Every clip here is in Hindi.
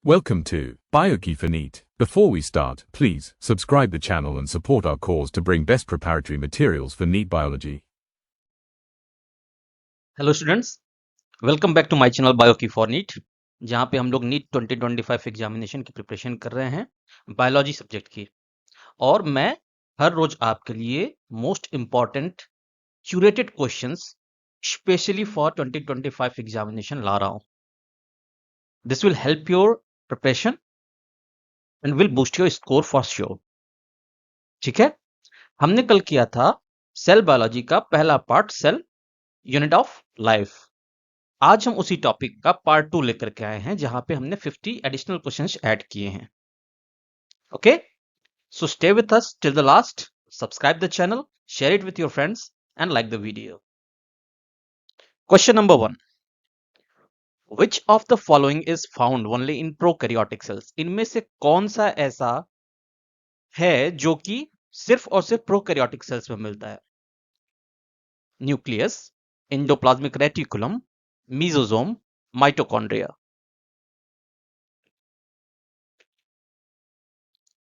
Welcome to BioKey for NEET. Before we start, please subscribe the channel and support our cause to bring best preparatory materials for NEET biology. Hello students, welcome back to my channel Bioki for NEET, जहां पे हम लोग नीट 2025 एग्जामिनेशन की प्रिपरेशन कर रहे हैं बायोलॉजी सब्जेक्ट की। और मैं हर रोज आपके लिए most important curated questions specially for 2025 examination ला रहा हूं। This will help your preparation and will boost your score for sure. ठीक है, हमने कल किया था सेल बायोलॉजी का पहला part, cell unit of life. आज हम उसी टॉपिक का पार्ट 2 लेकर के आए हैं, जहां पे हमने 50 एडिशनल क्वेश्चंस ऐड किए हैं। Okay, so stay with us till the last, subscribe the channel, share it with your friends and like the video. Question number 1, which of the following is found only in prokaryotic cells? इनमें से कौन सा ऐसा है जो कि सिर्फ और सिर्फ प्रोकैरियोटिक सेल्स में मिलता है? Nucleus, endoplasmic reticulum, mesosome, mitochondria.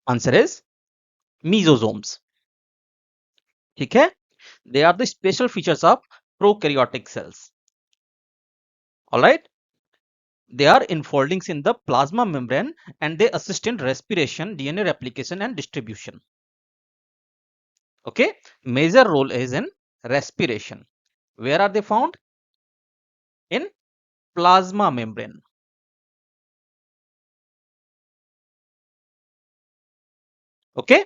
Answer is mesosomes. ठीक है, they are the special features of prokaryotic cells. All right, they are enfoldings in the plasma membrane and they assist in respiration, DNA replication and distribution. Okay, major role is in respiration. Where are they found? In plasma membrane. Okay,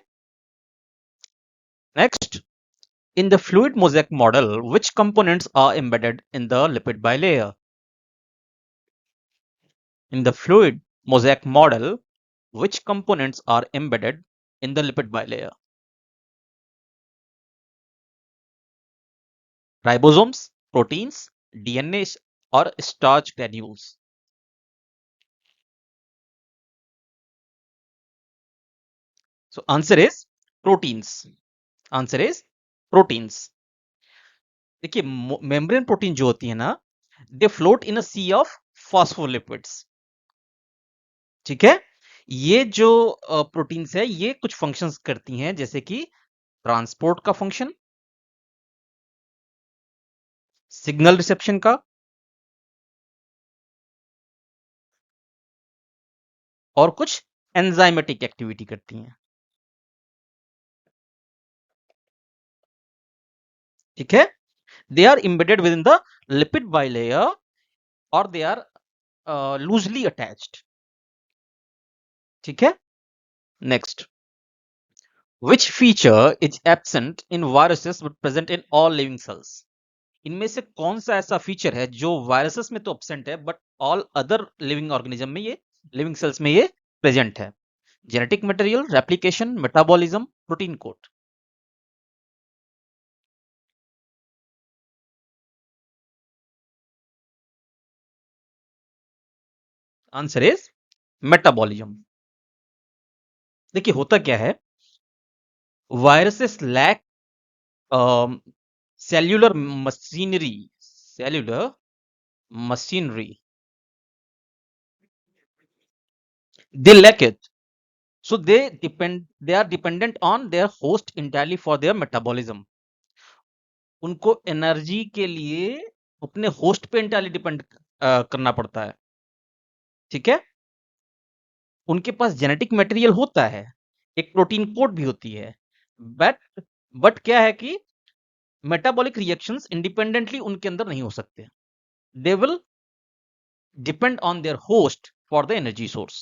next, in the fluid mosaic model, which components are embedded in the lipid bilayer? In the fluid mosaic model, which components are embedded in the lipid bilayer? Ribosomes, proteins, DNA or starch granules? So answer is proteins. Answer is proteins. देखिए, मेम्ब्रेन प्रोटीन जो होती है ना, they float in a sea of phospholipids. ठीक है, ये जो प्रोटीन्स है, ये कुछ फंक्शंस करती हैं, जैसे कि ट्रांसपोर्ट का फंक्शन, सिग्नल रिसेप्शन का, और कुछ एंजाइमेटिक एक्टिविटी करती हैं। ठीक है, they are embedded within the lipid bilayer or they are loosely attached. ठीक है, next, which feature is absent in viruses but present in all living cells? इनमें से कौन सा ऐसा फीचर है जो वायरसेस में तो एब्सेंट है but all other living organism में, ये लिविंग सेल्स में ये प्रेजेंट है? Genetic material, replication, metabolism, protein code. Answer is metabolism. देखिए, होता क्या है, viruses lack cellular machinery, they lack it, so they are dependent on their host entirely for their metabolism. उनको एनर्जी के लिए अपने होस्ट पे entirely डिपेंड करना पड़ता है। ठीक है, उनके पास जेनेटिक मटेरियल होता है, एक प्रोटीन कोड भी होती है, बट क्या है कि मेटाबॉलिक रिएक्शंस इंडिपेंडेंटली उनके अंदर नहीं हो सकते। They will depend on their host for the energy source.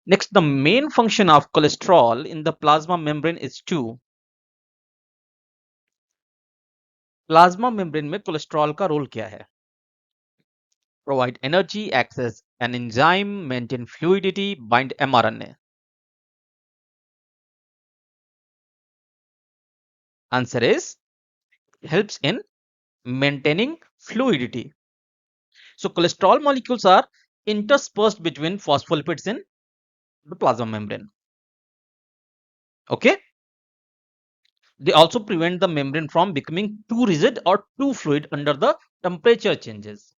Next, the main function of cholesterol in the plasma membrane is to, plasma membrane में कोलेस्ट्रॉल का रोल क्या है? Provide energy, access an enzyme, maintain fluidity, bind mRNA. Answer is helps in maintaining fluidity. So cholesterol molecules are interspersed between phospholipids in the plasma membrane. Okay, they also prevent the membrane from becoming too rigid or too fluid under the temperature changes.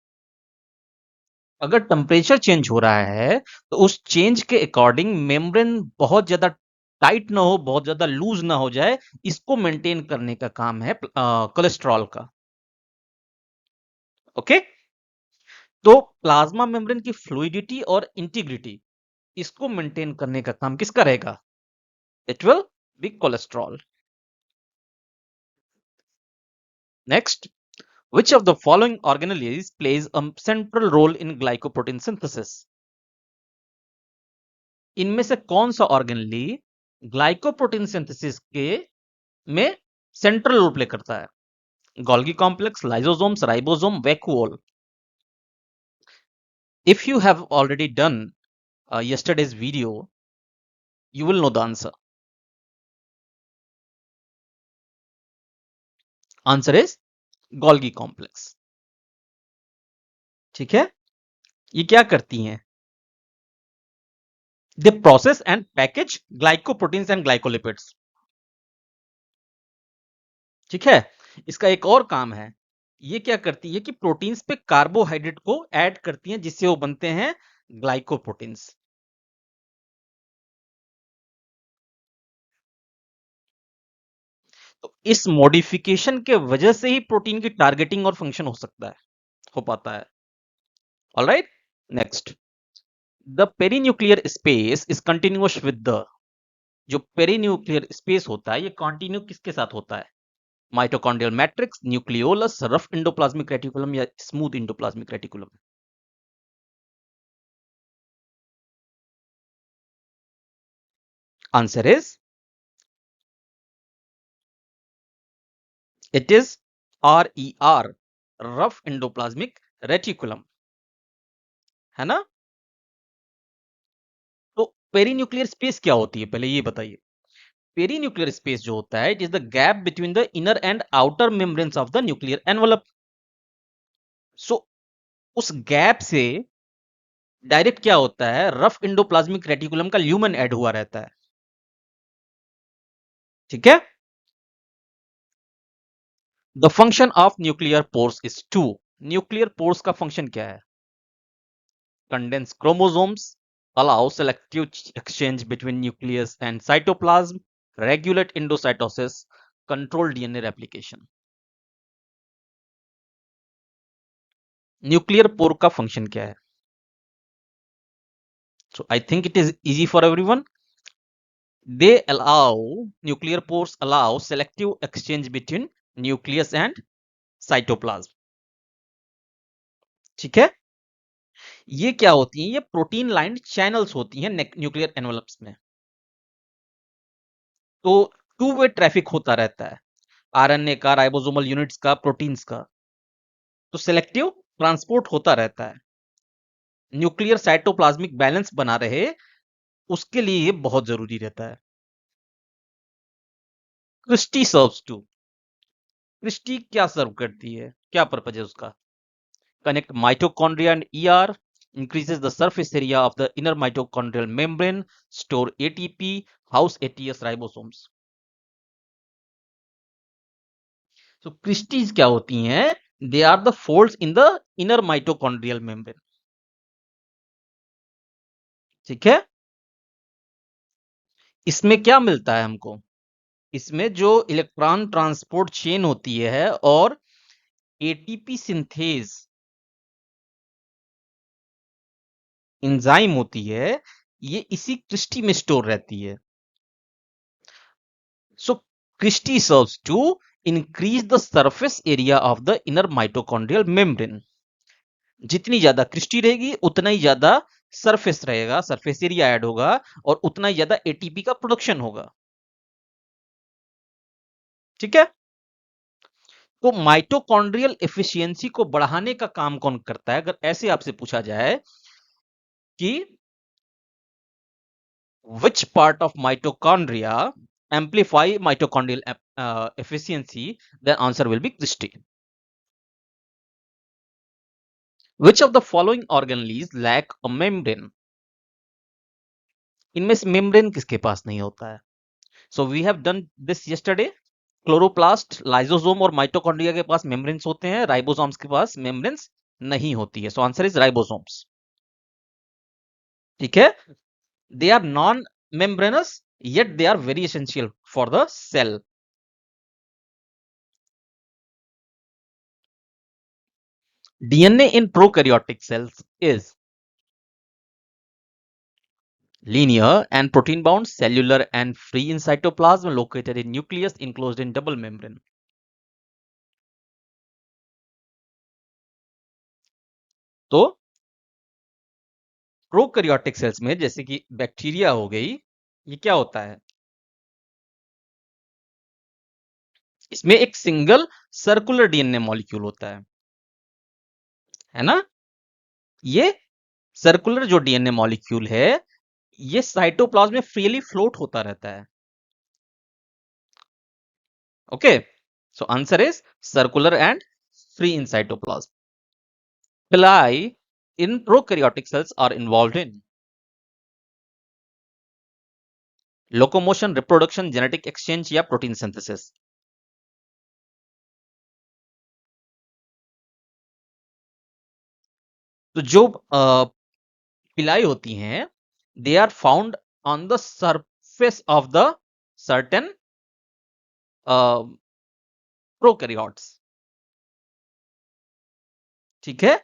अगर टेम्परेचर चेंज हो रहा है तो उस चेंज के अकॉर्डिंग मेम्ब्रेन बहुत ज्यादा टाइट ना हो, बहुत ज्यादा लूज ना हो जाए, इसको मेंटेन करने का काम है कोलेस्ट्रॉल का। ओके, तो प्लाज्मा मेम्ब्रेन की फ्लूइडिटी और इंटीग्रिटी, इसको मेंटेन करने का काम किसका रहेगा? It will B cholesterol. Next, which of the following organelles plays a central role in glycoprotein synthesis? इनमें से कौन सा ऑर्गेनली ग्लाइकोप्रोटीन सिंथेसिस के में सेंट्रल रोल प्ले करता है? Golgi complex, lysosomes, ribosome, vacuole. If you have already done yesterday's video, you will know the answer. Answer is Golgi complex. ठीक है, ये क्या करती हैं? They process and package glycoproteins and glycolipids. ठीक है, इसका एक और काम है, ये क्या करती है कि प्रोटीन्स पे कार्बोहाइड्रेट को ऐड करती हैं जिससे वो बनते हैं ग्लाइकोप्रोटीन्स। तो इस मॉडिफिकेशन के वजह से ही प्रोटीन की टारगेटिंग और फंक्शन हो सकता है, हो पाता है। Alright, next, the perinuclear space is continuous with the, जो पेरीन्यूक्लियर स्पेस होता है ये कंटिन्यू किसके साथ होता है? Mitochondrial matrix, nucleolus, rough endoplasmic reticulum या smooth endoplasmic reticulum? Answer is, it is RER, rough endoplasmic reticulum, है ना? तो पेरीन्यूक्लियर स्पेस क्या होती है, पहले ये बताइए। पेरीन्यूक्लियर स्पेस जो होता है, it is the gap between the inner and outer membranes of the nuclear envelope. So उस गैप से डायरेक्ट क्या होता है, रफ एंडोप्लाज्मिक रेटिकुलम का ल्यूमन ऐड हुआ रहता है। ठीक है, the function of nuclear pores is to, nuclear pores का फंक्शन क्या है? Condense chromosomes, allow selective exchange between nucleus and cytoplasm, regulate endocytosis, control DNA replication. Nuclear pore का फंक्शन क्या है? So I think it is easy for everyone. They allow, nuclear pores allow selective exchange between nucleus and cytoplasm. ठीक है, ये क्या होती हैं? ये प्रोटीन लाइन चैनल्स होती हैं न्यूक्लियर एनवलप्स में। तो टू वे ट्रैफिक होता रहता है, आरएनए का, राइबोसोमल यूनिट्स का, प्रोटीन्स का। तो सेलेक्टिव ट्रांसपोर्ट होता रहता है। न्यूक्लियर साइटोप्लाज्मिक बैलेंस बना रहे, उसके लिए ये बहुत जरूरी रहता है। क्रिस्टी सर्व्स टू, क्रिस्टी क्या सर्व करती है, क्या पर्पज है उसका? Connect mitochondria and ER, increases the surface area of the inner mitochondrial membrane, store ATP, house ATS ribosomes. So Christie's क्या होती हैं? They are the folds in the inner mitochondrial membrane. ठीक है, इसमें क्या मिलता है हमको? इसमें जो इलेक्ट्रॉन ट्रांसपोर्ट चेन होती है और एटीपी सिंथेज एंजाइम होती है, ये इसी क्रिस्टी में स्टोर रहती है। So cristae serves to increase the surface area of the inner mitochondrial membrane. जितनी ज्यादा क्रिस्टी रहेगी उतना ही ज्यादा सरफेस रहेगा, सरफेस एरिया ऐड होगा और उतना ही ज्यादा एटीपी का प्रोडक्शन होगा। ठीक है, तो माइटोकॉन्ड्रियल एफिशिएंसी को बढ़ाने का काम कौन करता है? अगर ऐसे आपसे पूछा जाए कि which part of mitochondria amplify mitochondrial efficiency, the answer will be Christy. Which of the following organelles lack a membrane? इनमें से मेम्ब्रेन किसके पास नहीं होता है? So we have done this yesterday. Chloroplast, lysosome और माइटोकॉन्ड्रिया के पास मेम्ब्रेन्स होते हैं, राइबोसोम्स के पास मेम्ब्रेन्स नहीं होती है। So answer is ribosomes. ठीक है, they are non membranous yet they are very essential for the cell. DNA in prokaryotic cells is linear and protein bound, cellular and free in cytoplasm, located in nucleus, enclosed in double membrane. तो प्रोकैरियोटिक सेल्स में जैसे कि बैक्टीरिया हो गई, ये क्या होता है, इसमें एक सिंगल सर्कुलर डीएनए मॉलिक्यूल होता है ना। ये सर्कुलर जो डीएनए मॉलिक्यूल है, ये साइटोप्लाज्म में फ्रीली फ्लोट होता रहता है। Okay, so answer is circular and free in cytoplasm. Villi in prokaryotic cells are involved in locomotion, reproduction, genetic exchange या protein synthesis. तो जो पिलाई होती हैं, they are found on the surface of the certain prokaryotes. ठीक है,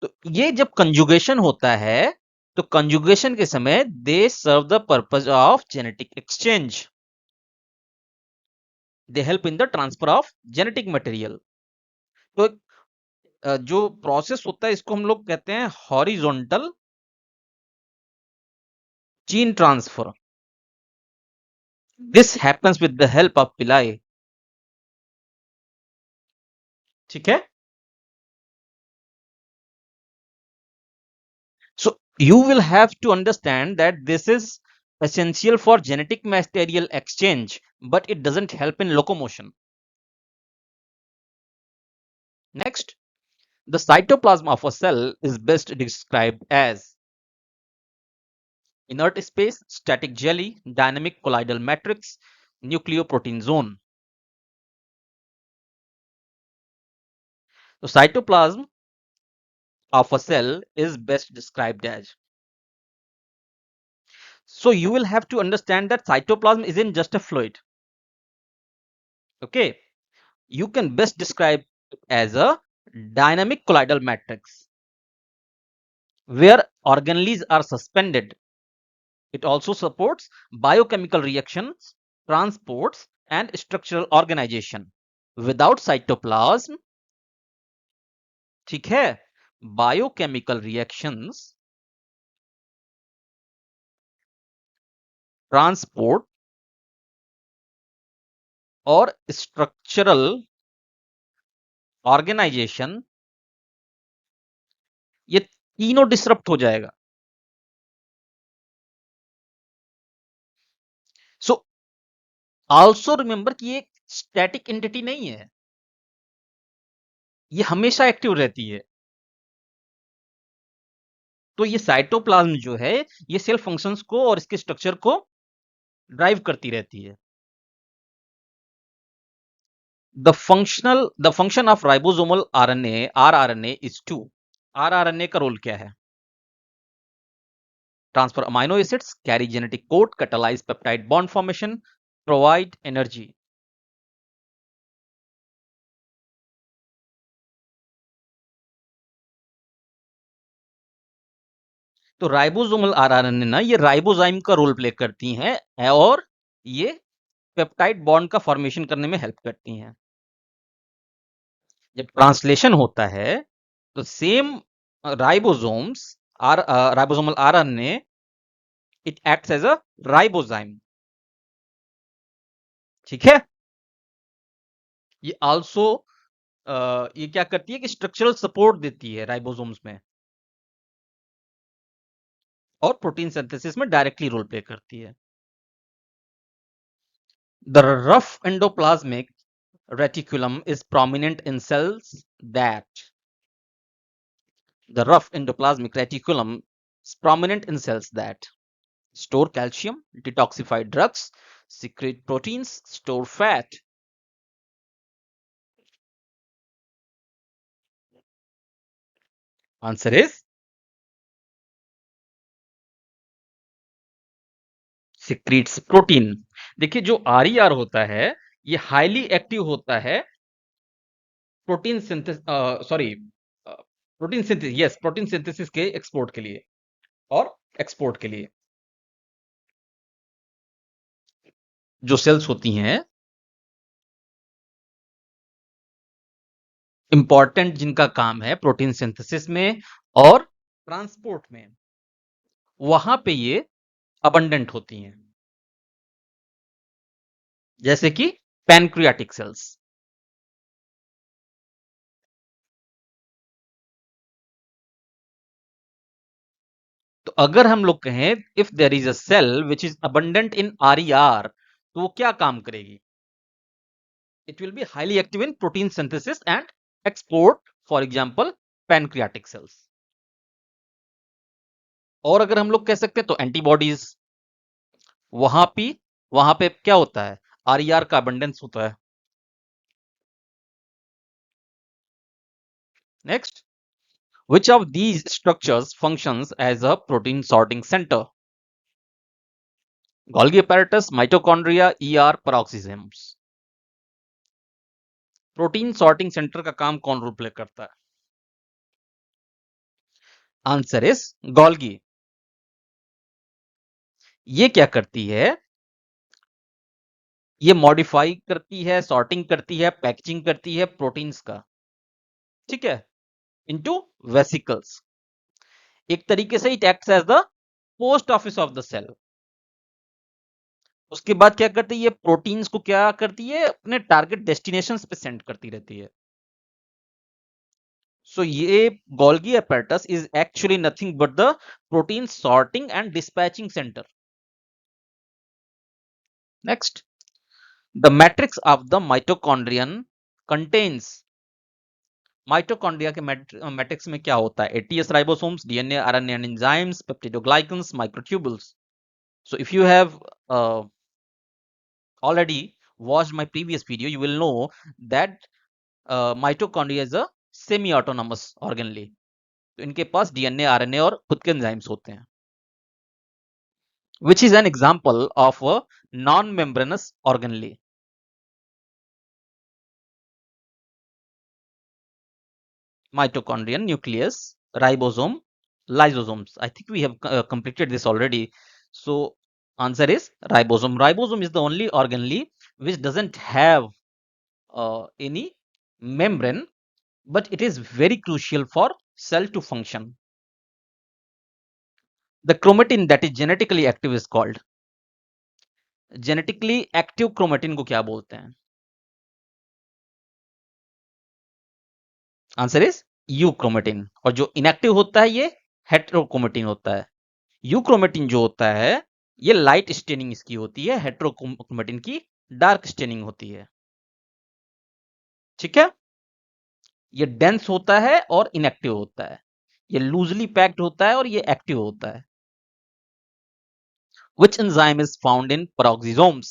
तो ये जब कंजुगेशन होता है, तो कंजुगेशन के समय they serve the purpose of genetic exchange, they help in the transfer of genetic material. तो जो प्रोसेस होता है इसको हम लोग कहते हैं horizontal gene transfer. This happens with the help of पिलाई। ठीक है, so you will have to understand that this is essential for genetic material exchange, but it doesn't help in locomotion. Next, the cytoplasm of a cell is best described as inert space, static jelly, dynamic colloidal matrix, nucleoprotein zone. The cytoplasm of a cell is best described as. So you will have to understand that cytoplasm isn't just a fluid. Okay, you can best describe it as a dynamic colloidal matrix where organelles are suspended. It also supports biochemical reactions, transports, and structural organization. Without cytoplasm, ठीक है, biochemical reactions, transport और structural organization, ये तीनों डिसरप्ट हो जाएगा। सो ऑल्सो रिमेंबर कि ये स्टैटिक एंटिटी नहीं है, ये हमेशा एक्टिव रहती है। तो ये साइटोप्लाज्म जो है, ये सेल फंक्शंस को और इसके स्ट्रक्चर को ड्राइव करती रहती है। The function of ribosomal RNA rRNA is to, rRNA का रोल क्या है, transfer amino acids, carry genetic code, catalyse peptide bond formation, provide energy. तो राइबोसोमल आरआरएनए ना, ये राइबोजाइम का रोल प्ले करती हैं और ये पेप्टाइड बॉन्ड का फॉर्मेशन करने में हेल्प करती हैं। जब ट्रांसलेशन होता है तो same ribosomes ribosomal RNA, it acts as a ribozyme. ठीक है, ये आल्सो ये क्या करती है कि स्ट्रक्चरल सपोर्ट देती है राइबोसोम्स में और प्रोटीन सिंथेसिस में डायरेक्टली रोल प्ले करती है। The rough endoplasmic reticulum is prominent in cells that, the rough endoplasmic reticulum is prominent in cells that store calcium, detoxify drugs, secrete proteins, store fat. Answer is secretes protein. देखिए जो आरईआर होता है ये हाईली एक्टिव होता है protein synthesis, sorry, protein synthesis, yes, protein synthesis के एक्सपोर्ट के लिए और एक्सपोर्ट के लिए। जो सेल्स होती हैं इंपॉर्टेंट, जिनका काम है प्रोटीन सिंथेसिस में और ट्रांसपोर्ट में, वहां पे ये अबंडेंट होती हैं, जैसे कि पैनक्रियाटिक सेल्स। तो अगर हम लोग कहें if there is a cell which is abundant in RER, तो वो क्या काम करेगी? It will be highly active in protein synthesis and export, for example pancreatic cells. और अगर हम लोग कह सकते हैं तो एंटीबॉडीज, वहां पे क्या होता है? आरईआर का अबंडेंस होता है। Next, which of these structures functions as a protein sorting center? Golgi apparatus, mitochondria, ER, peroxisomes। Protein sorting centre का काम कौन रोल प्ले करता है? Answer is Golgi. ये क्या करती है? ये मॉडिफाई करती है, सॉर्टिंग करती है, पैकेजिंग करती है प्रोटीन्स का, ठीक है, इनटू वेसिकल्स। एक तरीके से it acts as the post office of the cell. उसके बाद क्या करती है? ये प्रोटीन्स को क्या करती है? अपने टारगेट डेस्टिनेशंस पे सेंड करती रहती है। So ये Golgi apparatus is actually nothing but the protein sorting and dispatching center. Next, the matrix of the mitochondrion contains, mitochondria के मैट्रिक्स में क्या होता है? ATS ribosomes, DNA, RNA and enzymes, peptidoglycans, microtubules. So if you have already watched my previous video, you will know that mitochondria is a semi autonomous organelle। तो इनके पास डीएनए, आरएनए और खुद के एंजाइम्स होते हैं, which is an example of a non-membranous organelle। Mitochondrion, nucleus, ribosome, lysosomes. I think we have completed this already. So answer is ribosome. Ribosome is the only organelle which doesn't have any membrane, but it is very crucial for cell to function. The chromatin that is genetically active is called, genetically active chromatin को क्या बोलते हैं? Answer is euchromatin. और जो इनएक्टिव होता है ये हेट्रोक्रोमेटिन होता है। यूक्रोमेटिन जो होता है ये लाइट स्टेनिंग इसकी होती है, हेट्रोक्रोमेटिन की डार्क स्टेनिंग होती है, ठीक है। ये डेंस होता है और इनएक्टिव होता है, ये लूजली पैक्ड होता है और ये एक्टिव होता है। Which enzyme is found in peroxisomes?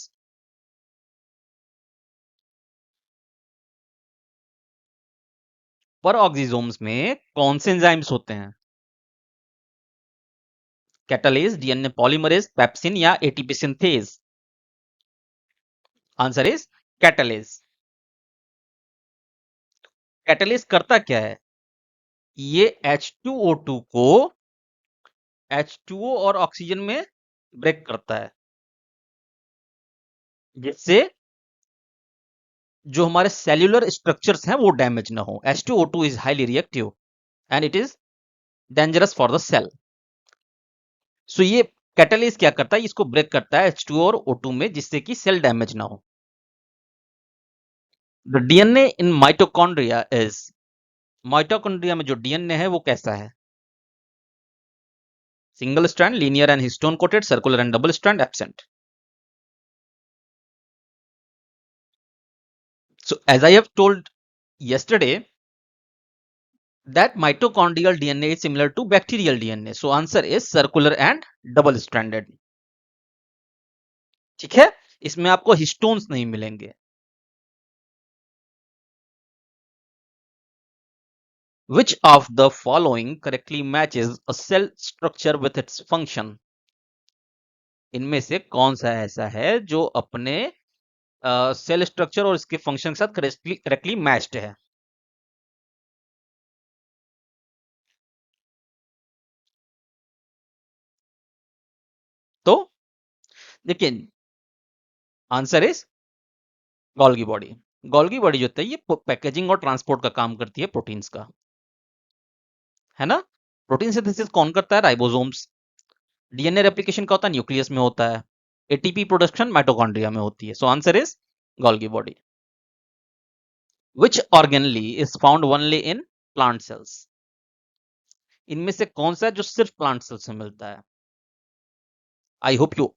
peroxisomes में कौन से एंजाइम्स होते हैं? कैटालेज, डीएनए पॉलीमरेज, पेप्सिन या ATP synthase? Answer is catalase. Catalase करता क्या है? ये H2O2 को H2O और ऑक्सीजन में ब्रेक करता है, जिससे जो हमारे सेल्यूलर स्ट्रक्चर्स हैं वो डैमेज ना हो। H2O2 is highly reactive and it is dangerous for the cell. So ये कैटालिस्ट क्या करता है? इसको ब्रेक करता है H2O और O2 में, जिससे कि सेल डैमेज ना हो। The DNA in mitochondria is, mitochondria में जो डीएनए है वो कैसा है? Single strand, linear and histone coated, circular and double strand, absent. So as I have told yesterday that mitochondrial DNA is similar to bacterial DNA. So answer is circular and double stranded। ठीक है, इसमें आपको हिस्टोन्स नहीं मिलेंगे। Which of the following correctly matches a cell structure with its function? इनमें से कौन सा ऐसा है जो अपने सेल स्ट्रक्चर और इसके फंक्शन के साथ करेक्टली मैच्ड है? तो देखिए, answer is Golgi body. Golgi body जो होता है ये पैकेजिंग और ट्रांसपोर्ट का काम करती है प्रोटीन्स का, है ना? प्रोटीन सिंथेसिस कौन करता है? राइबोसोम्स। डीएनए रेप्लिकेशन का होता है न्यूक्लियस में होता है। एटीपी प्रोडक्शन माइटोकॉन्ड्रिया में होती है। So answer is Golgi body. Which organelle is found only in plant sales? इनमें से कौन सा है जो सिर्फ प्लांट सेल से मिलता है? I hope you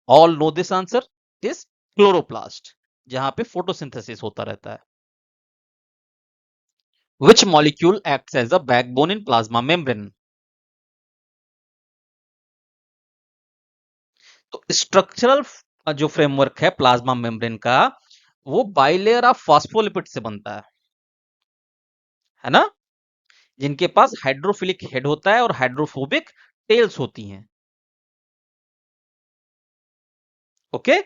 all know this answer. Is chloroplast, जहां पे फोटोसिंथेसिस होता रहता है। Which molecule acts as a backbone in plasma membrane? तो स्ट्रक्चरल जो फ्रेमवर्क है प्लाज्मा मेम्ब्रेन का, वो बाइलेयर ऑफ फॉस्फोलिपिड से बनता है ना? जिनके पास हाइड्रोफिलिक हेड होता है और हाइड्रोफोबिक टेल्स होती हैं। ओके,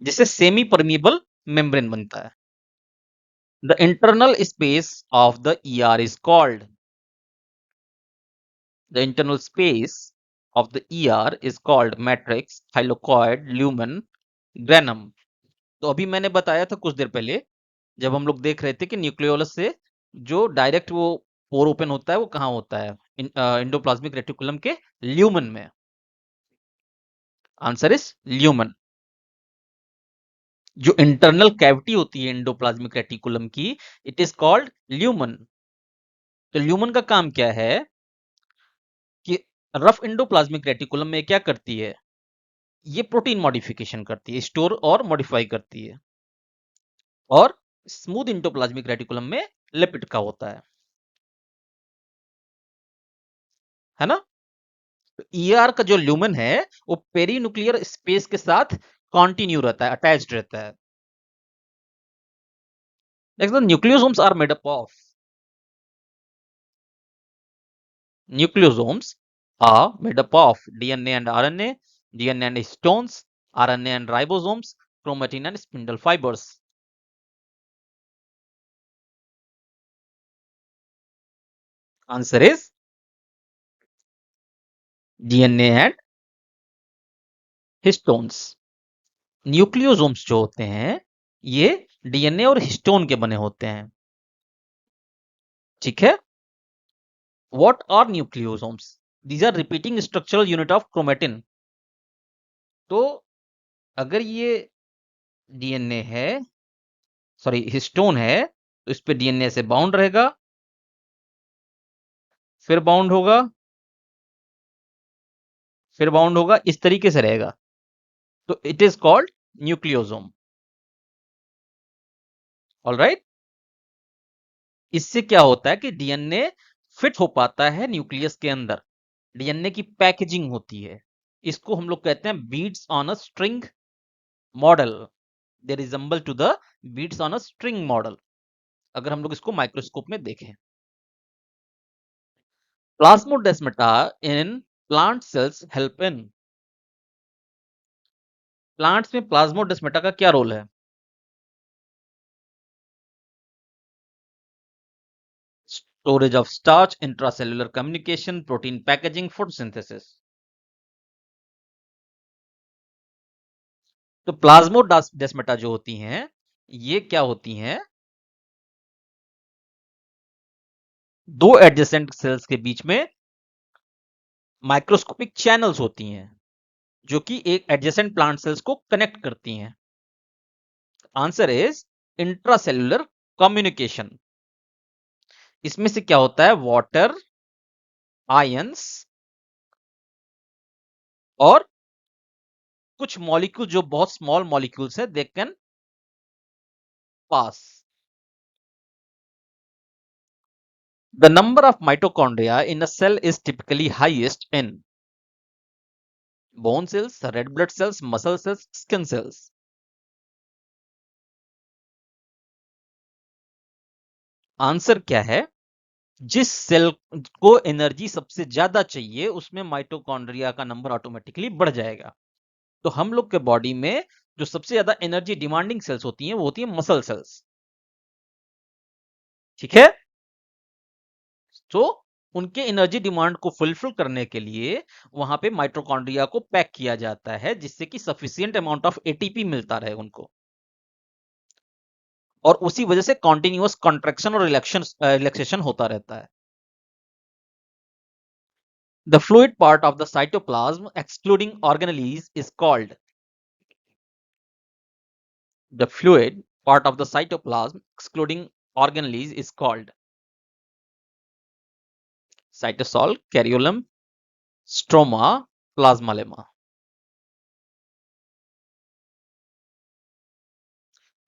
जिससे सेमी परमिएबल मेम्ब्रेन बनता है। The internal space of the ER is called, the internal space of the ER is called matrix, thylakoid, lumen, granum. तो अभी मैंने बताया था कुछ देर पहले, जब हम लोग देख रहे थे कि न्यूक्लियोलस से जो डायरेक्ट वो पोर ओपन होता है वो कहाँ होता है? इंडोप्लाज्मिक रेटिकुलम के ल्यूमन में। Answer is lumen. जो इंटरनल कैविटी होती है एंडोप्लाज्मिक रेटिकुलम की, इट इज कॉल्ड ल्यूमन। तो ल्यूमन का काम क्या है कि रफ एंडोप्लाज्मिक रेटिकुलम में क्या करती है? ये प्रोटीन मॉडिफिकेशन करती है, स्टोर और मॉडिफाई करती है। और स्मूथ एंडोप्लाज्मिक रेटिकुलम में लिपिड का होता है ना? तो ईआर का जो ल्यूमन है वो पेरीन्यूक्लियर स्पेस के साथ कॉन्टिन्यू रहता है, अटैच्ड रहता है। Next, the nucleosomes are made up of. Nucleosomes are made up of DNA and RNA, DNA and histones, RNA and ribosomes, chromatin and spindle fibers. Answer is DNA and histones. Nucleosomes जो होते हैं ये डीएनए और हिस्टोन के बने होते हैं, ठीक है? What are nucleosomes? These are repeating structural unit of chromatin. तो अगर ये डीएनए है, सॉरी हिस्टोन है, तो इस पे डीएनए से बाउंड रहेगा, फिर बाउंड होगा, फिर बाउंड होगा, इस तरीके से रहेगा। तो it is called nucleosome. Alright, इससे क्या होता है कि डीएनए फिट हो पाता है न्यूक्लियस के अंदर। डीएनए की पैकेजिंग होती है। इसको हम लोग कहते हैं beads on a string model. They resemble to the beads on a string model, अगर हम लोग इसको माइक्रोस्कोप में देखें। Plasmodesmata in plant cells help in. Plants में प्लाज्मोडेस्माटा का क्या रोल है? Storage of starch, intracellular communication, protein packaging, photosynthesis. तो प्लाज्मोडेस्माटा जो होती हैं ये क्या होती हैं? दो एडजेसेंट सेल्स के बीच में माइक्रोस्कोपिक चैनल्स होती हैं जो कि एक एडजेसेंट प्लांट सेल्स को कनेक्ट करती हैं। Answer is intracellular communication. इसमें से क्या होता है? वाटर, आयंस और कुछ मॉलिक्यूल जो बहुत स्मॉल मॉलिक्यूल्स है, they can pass. The number of mitochondria in a cell is typically highest in bone cells, red blood cells, muscle cells, skin cells. Answer क्या है? जिस सेल को एनर्जी सबसे ज्यादा चाहिए उसमें माइटोकॉन्ड्रिया का नंबर ऑटोमेटिकली बढ़ जाएगा। तो हम लोग के बॉडी में जो सबसे ज्यादा एनर्जी डिमांडिंग सेल्स होती हैं वो होती है मसल सेल्स। ठीक है, तो उनके एनर्जी डिमांड को फुलफिल करने के लिए वहां पे माइटोकॉन्ड्रिया को पैक किया जाता है जिससे कि सफिशिएंट अमाउंट ऑफ एटीपी मिलता रहे उनको, और उसी वजह से कॉन्टिन्यूअस कॉन्ट्रैक्शन और रिलैक्सेशन होता रहता है। The fluid part of the cytoplasm excluding organelles is called the fluid part of the cytoplasm excluding organelles is called cytosol, caryolum, stroma, plasmalemma.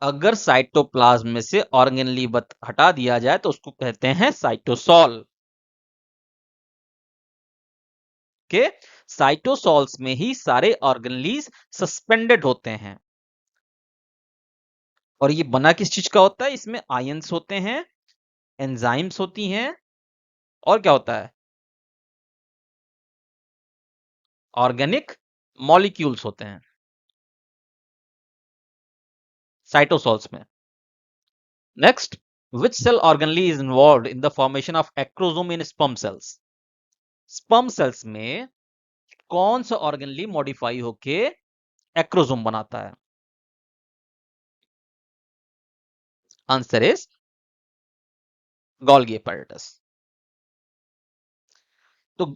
अगर साइटोप्लाज्म में से ऑर्गेनली हटा दिया जाए तो उसको कहते हैं साइटोसॉल के। साइटोसॉल्स में ही सारे ऑर्गेनलीज सस्पेंडेड होते हैं, और ये बना किस चीज का होता है? इसमें आयंस होते हैं, एंजाइम्स होती हैं, और क्या होता है? ऑर्गेनिक मॉलिक्यूल्स होते हैं साइटोसॉल्स में। Next, which cell organelle is involved in the formation of acrosome in sperm cells? Sperm cells में कौन सा ऑर्गेनली मॉडिफाई होके एक्रोसोम बनाता है? Answer is Golgi apparatus. तो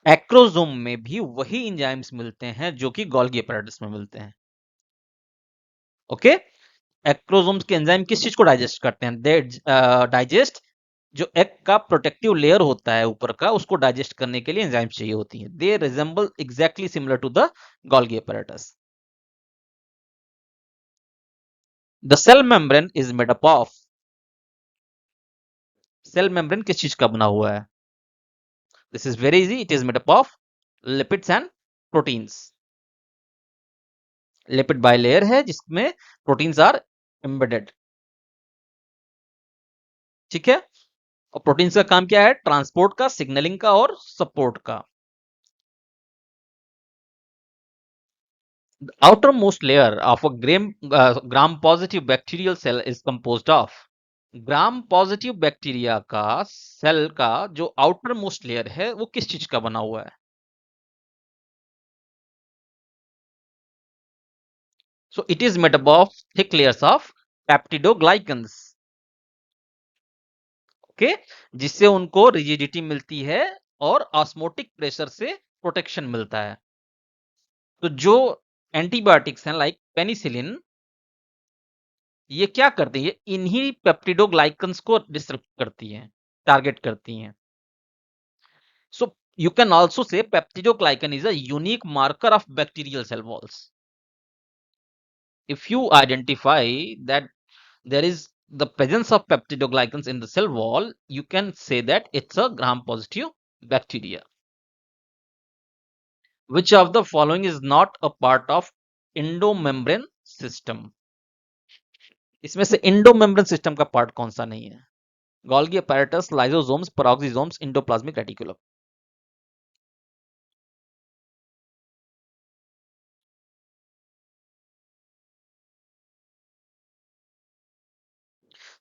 एक्रोसोम में भी वही एंजाइम्स मिलते हैं जो कि गोल्गी एपेरेटस में मिलते हैं। ओके, एक्रोसोम्स के एंजाइम किस चीज को डाइजेस्ट करते हैं? दे डाइजेस्ट जो एग का प्रोटेक्टिव लेयर होता है ऊपर का, उसको डाइजेस्ट करने के लिए एंजाइम्स चाहिए होती हैं। They resemble exactly similar to the Golgi apparatus. The cell membrane is made up of, cell membrane किस चीज का बना हुआ है? This is very easy, it is made up of lipids and proteins. Lipid bilayer है जिसमें प्रोटीन्स आर एम्बेडेड। ठीक है, और प्रोटीन्स का काम क्या है? ट्रांसपोर्ट का, सिग्नलिंग का और सपोर्ट का। The outermost layer of a gram positive bacterial cell is composed of, gram positive bacteria का सेल का जो आउटर मोस्ट लेयर है वो किस चीज का बना हुआ है? So it is made up of thick layers of peptidoglycans. Okay, जिससे उनको रिजिडिटी मिलती है और ऑस्मोटिक प्रेशर से प्रोटेक्शन मिलता है। तो जो एंटीबायोटिक्स हैं लाइक पेनिसिलिन, ये क्या करती है? ये इन्हीं पेप्टिडोग्लाइकन्स को डिस्टर्ब करती हैं, टारगेट करती हैं। So you can also say peptidoglycan is a unique marker of bacterial cell walls. If you identify that there is the presence of peptidoglycans in the cell wall, you can say that it's a gram-positive bacteria. Which of the following is not a part of endomembrane system? इसमें से endomembrane system का part कौन सा नहीं है? Golgi apparatus, lysosomes, peroxisomes, endoplasmic reticulum.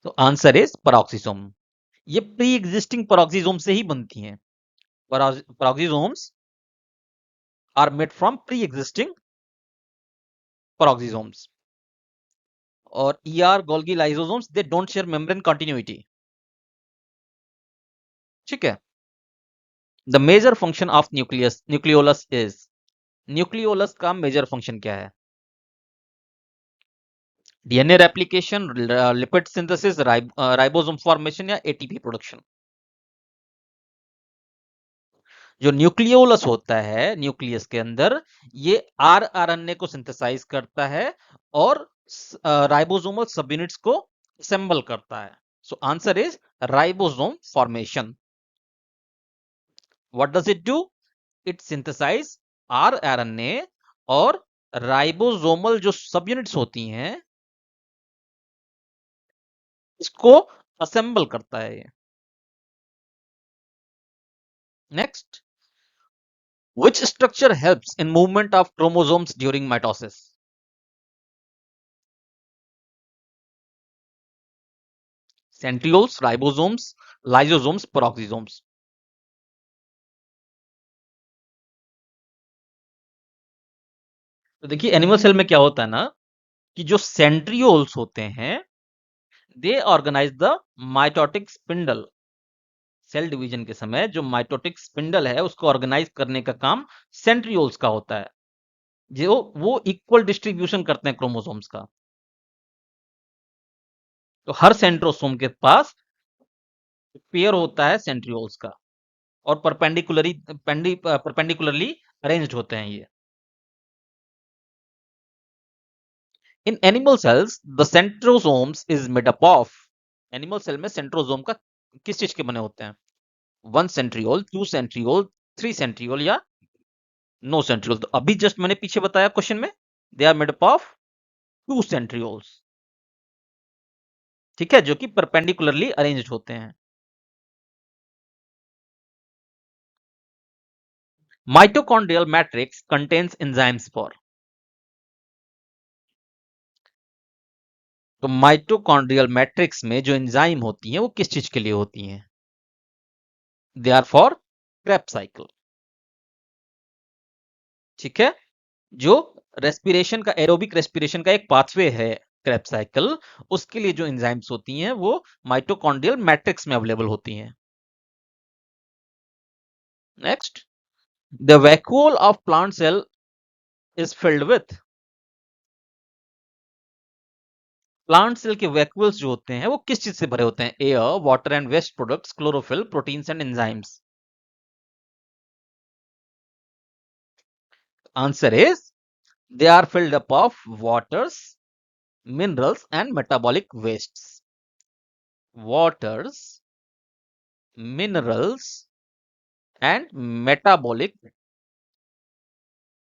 तो आंसर इज peroxisome. ये प्री एग्जिस्टिंग peroxisome से ही बनती हैं। Peroxisomes are made from pre-existing peroxisomes. और Golgi lysosomes, they don't share membrane continuity. ठीक है, the major function of nucleolus is, nucleolus का मेजर फंक्शन क्या है? DNA replication, lipid synthesis, ribosome formation या एटीपी प्रोडक्शन? जो न्यूक्लियोलस होता है न्यूक्लियस के अंदर, ये आरएनए को सिंथेसाइज करता है और राइबोसोमल सब यूनिट्स को असेंबल करता है। So answer is ribosome formation. What does it do? It synthesise RNA और राइबोसोमल जो सब यूनिट्स होती हैं इसको असेंबल करता है ये। Next, which structure helps in movement of chromosomes during mitosis? Centrioles, ribosomes, lysosomes, peroxisomes. तो देखिए एनिमल सेल में क्या होता है ना कि जो सेंट्रियोल्स होते हैं they organise the mitotic spindle. Cell division के समय जो माइटोटिक स्पिंडल है उसको ऑर्गेनाइज करने का काम सेंट्रियोल्स का होता है, जो वो इक्वल डिस्ट्रीब्यूशन करते हैं क्रोमोसोम्स का। तो हर सेंट्रोसोम के पास पेयर होता है सेंट्रियोल्स का और परपेंडिकुलरली अरेंज्ड होते हैं ये। In animal cells the centrosomes is made up of. Animal cell में सेंट्रोसोम का किस चीज के बने होते हैं? 1 सेंट्रियोल, 2 सेंट्रियोल, 3 सेंट्रियोल या नो सेंट्रियोल। तो अभी जस्ट मैंने पीछे बताया क्वेश्चन में they are made up of 2 centrioles, ठीक है, जो कि परपेंडिकुलरली अरेंज्ड होते हैं। Mitochondrial matrix contains enzymes for. तो माइटोकॉन्ड्रियल मैट्रिक्स में जो एंजाइम होती हैं वो किस चीज के लिए होती हैं? They are for Krebs cycle, ठीक है, जो रेस्पिरेशन का एरोबिक रेस्पिरेशन का एक पाथवे है क्रेब्स साइकिल, उसके लिए जो एंजाइम्स होती हैं वो माइटोकॉन्ड्रियल मैट्रिक्स में अवेलेबल होती हैं। Next, the vacuole of plant cell is filled with. Plant cell के वैक्यूल्स जो होते हैं वो किस चीज से भरे होते हैं? Air, water and waste products, chlorophyll, proteins and enzymes. Answer is they are filled up of waters, minerals and metabolic wastes. Waters, minerals and metabolic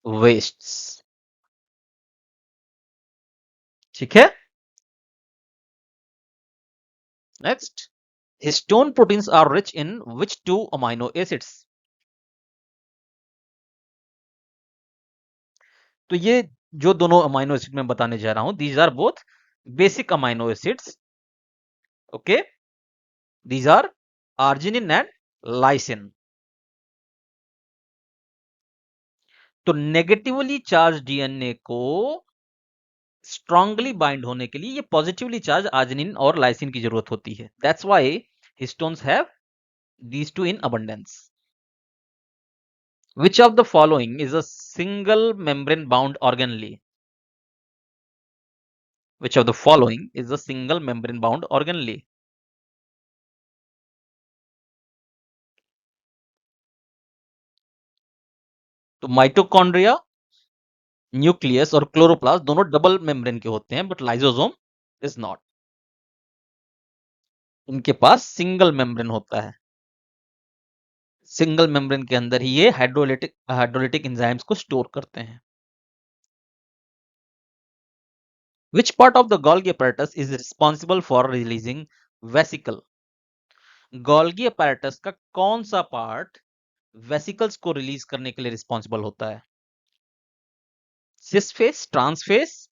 wastes, ठीक है। Next, histone proteins are rich in which two amino acids? तो ये जो दोनों अमाइनो एसिड मैं बताने जा रहा हूं these are both basic amino acids, okay, these are arginine and lysine। तो नेगेटिवली चार्ज डीएनए को स्ट्रांगली बाइंड होने के लिए ये पॉजिटिवली चार्ज आर्जिनिन और लाइसिन की जरूरत होती है। That's why histones have these two in abundance. Which of the following is a single membrane bound organelle? Which of the following is a single membrane bound organelle? तो माइटोकॉन्ड्रिया, न्यूक्लियस और क्लोरोप्लास्ट दोनों डबल मेम्ब्रेन के होते हैं, बट लाइसोसोम इज नॉट। इनके पास सिंगल मेम्ब्रेन होता है। सिंगल मेम्ब्रेन के अंदर ही ये हाइड्रोलिटिक एंजाइम्स को स्टोर करते हैं। Which part of the Golgi apparatus is responsible for releasing vesicle? Golgi apparatus का कौन सा पार्ट वेसिकल्स को रिलीज करने के लिए रिस्पॉन्सिबल होता है? Cis face, trans face,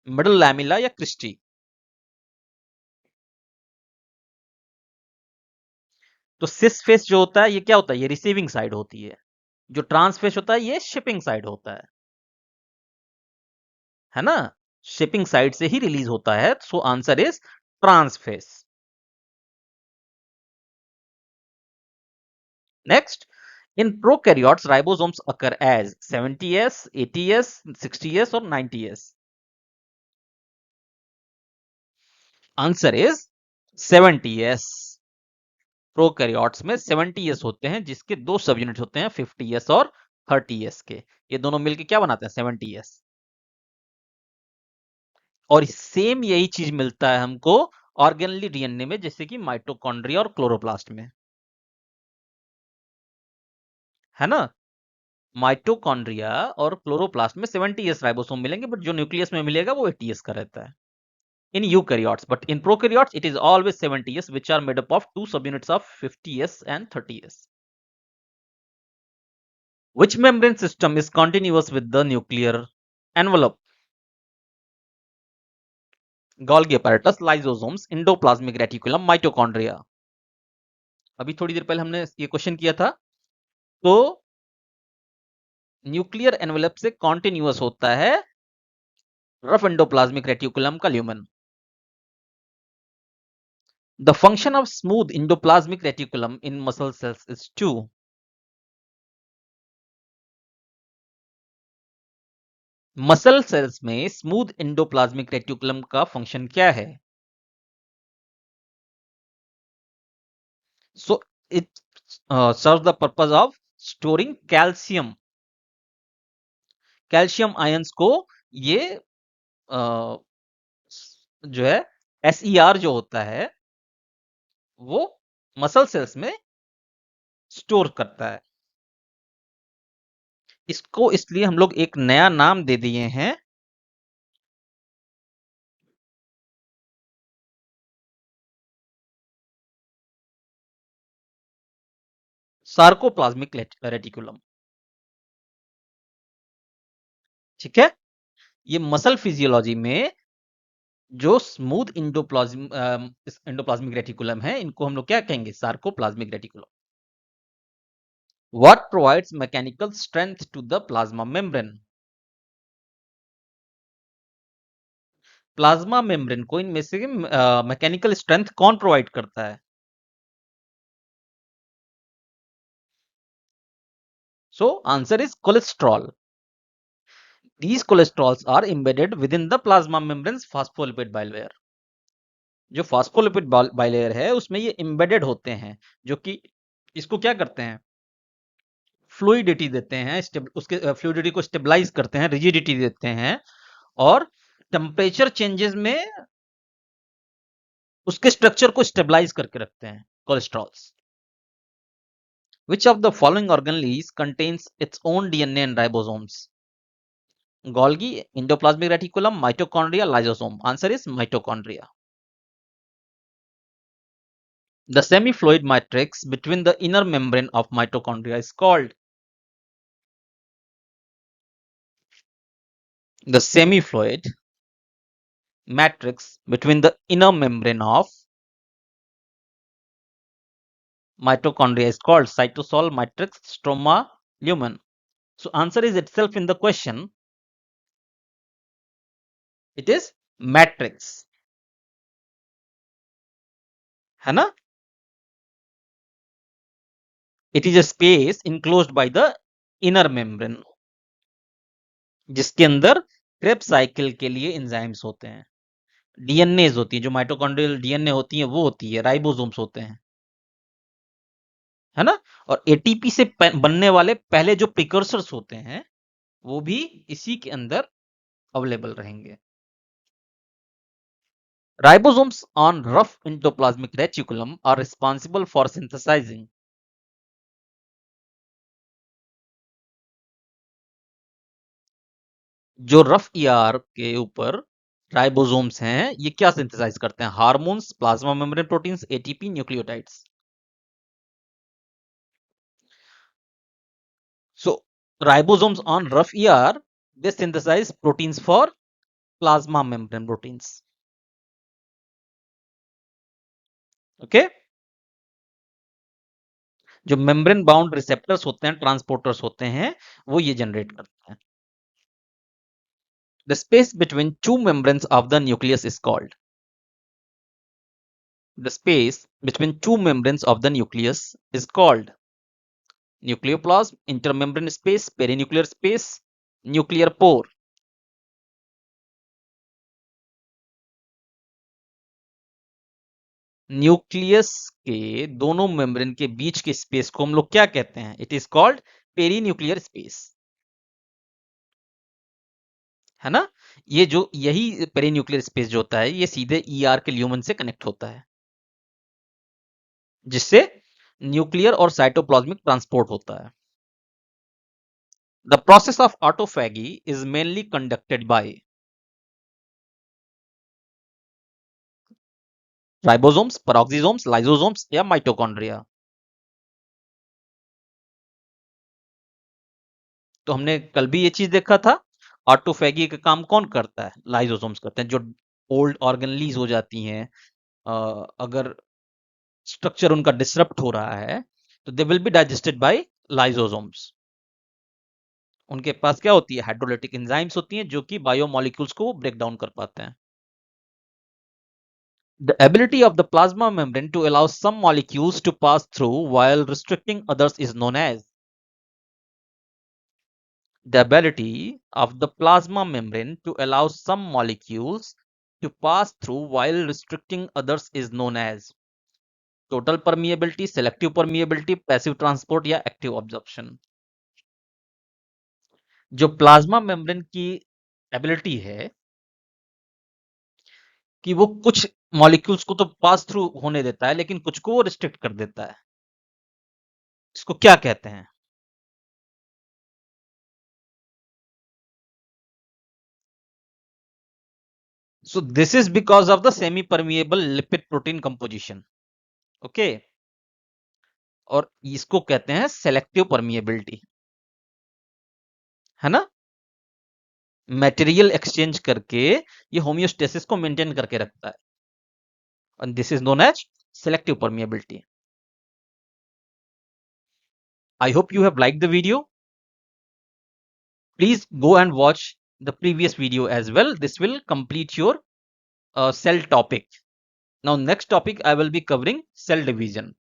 middle lamella या क्रिस्टी? तो सिस फेस जो होता है ये क्या होता है? ये रिसीविंग साइड होती है। जो ट्रांसफेस होता है ये शिपिंग साइड होता है ना? शिपिंग साइड से ही रिलीज होता है, so answer is trans face. Next, in prokaryotes ribosomes occur as 70s, 80s, 60s और 90s? Answer is 70s। Prokaryotes में 70s होते हैं जिसके दो सब यूनिट होते हैं 50s और 30s के। ये दोनों मिलके क्या बनाते हैं? 70s। और सेम यही चीज मिलता है हमको ऑर्गेनली डीएनए में, जैसे कि माइटोकॉन्ड्रिया और क्लोरोप्लास्ट में, है ना? माइटोकॉन्ड्रिया और क्लोरोप्लास्ट में 70s राइबोसोम मिलेंगे, बट जो न्यूक्लियस में मिलेगा वो 80s का रहता है। in eukaryotes, but in prokaryotes it is always 70s, which are made up of two subunits of 50s and 30s. Which membrane system is continuous with the nuclear envelope? Golgi apparatus, lysosomes, endoplasmic reticulum, mitochondria. अभी थोड़ी देर पहले हमने ये क्वेश्चन किया था, तो न्यूक्लियर एनवेलप से कॉन्टिन्यूअस होता है रफ एंडोप्लाज्मिक रेटिकुलम का lumen. The function of smooth endoplasmic reticulum in muscle cells is to muscle cells में स्मूथ एंडोप्लाज्मिक रेटिकुलम का फंक्शन क्या है? So it serves the purpose of storing calcium. Calcium ions को ये जो है SER जो होता है वो मसल सेल्स में स्टोर करता है. इसको इसलिए हम लोग एक नया नाम दे दिए हैं सार्कोप्लाज्मिक रेटिकुलम. ठीक है, ये मसल फिजियोलॉजी में जो स्मूथ एंडोप्लाज्मिक रेटिकुलम है, इनको हम लोग क्या कहेंगे? Sarcoplasmic reticulum. What provides mechanical strength to the plasma membrane? Plasma membrane को इनमें से मैकेनिकल स्ट्रेंथ कौन प्रोवाइड करता है? So answer is cholesterol. These cholesterols are embedded within the plasma membrane's phospholipid bilayer. जो फॉस्फोलिपिड बाइलेयर है उसमें ये एम्बेडेड होते हैं, जो कि इसको क्या करते हैं? फ्लूइडिटी देते हैं, उसके फ्लूइडिटी को स्टेबलाइज करते हैं, रिजिडिटी देते हैं, और टेम्परेचर चेंजेस में उसके स्ट्रक्चर को स्टेबलाइज करके रखते हैं. Cholesterols. Which of the following organelles contains its own DNA and ribosomes? Golgi, endoplasmic reticulum, mitochondria, lysosome. Answer is mitochondria. The semi-fluid matrix between the inner membrane of mitochondria is called. The semi-fluid matrix between the inner membrane of mitochondria is called cytosol, matrix, stroma, lumen. So answer is itself in the question. It is matrix. है ना? It is a space enclosed by the inner membrane, जिसके अंदर क्रेब्स साइकिल के लिए एंजाइम्स होते हैं, डीएनएज होती है, जो माइटोकॉन्ड्रियल डीएनए होती है वो होती है, राइबोसोम्स होते हैं, है ना? और एटीपी से बनने वाले पहले जो प्रिकर्सर्स होते हैं वो भी इसी के अंदर अवेलेबल रहेंगे. Ribosomes on rough endoplasmic reticulum are responsible for synthesizing. जो रफ ईआर के ऊपर राइबोसोम्स हैं, ये क्या सिंथेसाइज करते हैं? Hormones, plasma membrane proteins, ATP, nucleotides. So ribosomes on rough ER, they synthesize proteins for plasma membrane proteins. Okay, जो मेम्ब्रेन बाउंड रिसेप्टर्स होते हैं, ट्रांसपोर्टर्स होते हैं, वो ये जनरेट करते हैं. The space between two membranes of the nucleus is called. The space between two membranes of the nucleus is called nucleoplasm, intermembrane space, perinuclear space, nuclear pore. Nucleus के दोनों मेम्ब्रेन के बीच के स्पेस को हम लोग क्या कहते हैं? It is called perinuclear space, है ना? ये जो यही पेरीन्यूक्लियर स्पेस जो होता है ये सीधे ईआर के ल्यूमन से कनेक्ट होता है, जिससे न्यूक्लियर और साइटोप्लाज्मिक ट्रांसपोर्ट होता है. The process of autophagy is mainly conducted by. Ribosomes, peroxisomes, lysosomes या माइटोकॉन्ड्रिया? तो हमने कल भी ये चीज देखा था, ऑटोफेगी का काम कौन करता है? लाइसोसोम्स करते हैं। जो ओल्ड ऑर्गेनलीज हो जाती हैं, अगर स्ट्रक्चर उनका डिसरप्ट हो रहा है, तो they will be digested by lysosomes. उनके पास क्या होती है? हाइड्रोलाइटिक एंजाइम्स होती हैं जो कि बायोमोलिक्यूल्स को ब्रेक डाउन कर पाते हैं। The ability of the plasma membrane to allow some molecules to pass through while restricting others is known as. The ability of the plasma membrane to allow some molecules to pass through while restricting others is known as total permeability, selective permeability, passive transport या active absorption। जो प्लाज्मा मेम्ब्रेन की एबिलिटी है कि वो कुछ मॉलिक्यूल्स को तो पास थ्रू होने देता है, लेकिन कुछ को रिस्ट्रिक्ट कर देता है, इसको क्या कहते हैं? So this is because of the semi-permeable lipid protein composition. Okay, और इसको कहते हैं सेलेक्टिव परमिएबिलिटी, है ना? मटेरियल एक्सचेंज करके ये होमियोस्टेसिस को मेंटेन करके रखता है, and this is known as selective permeability. I hope you have liked the video. Please go and watch the previous video as well. This will complete your cell topic. Now next topic I will be covering cell division.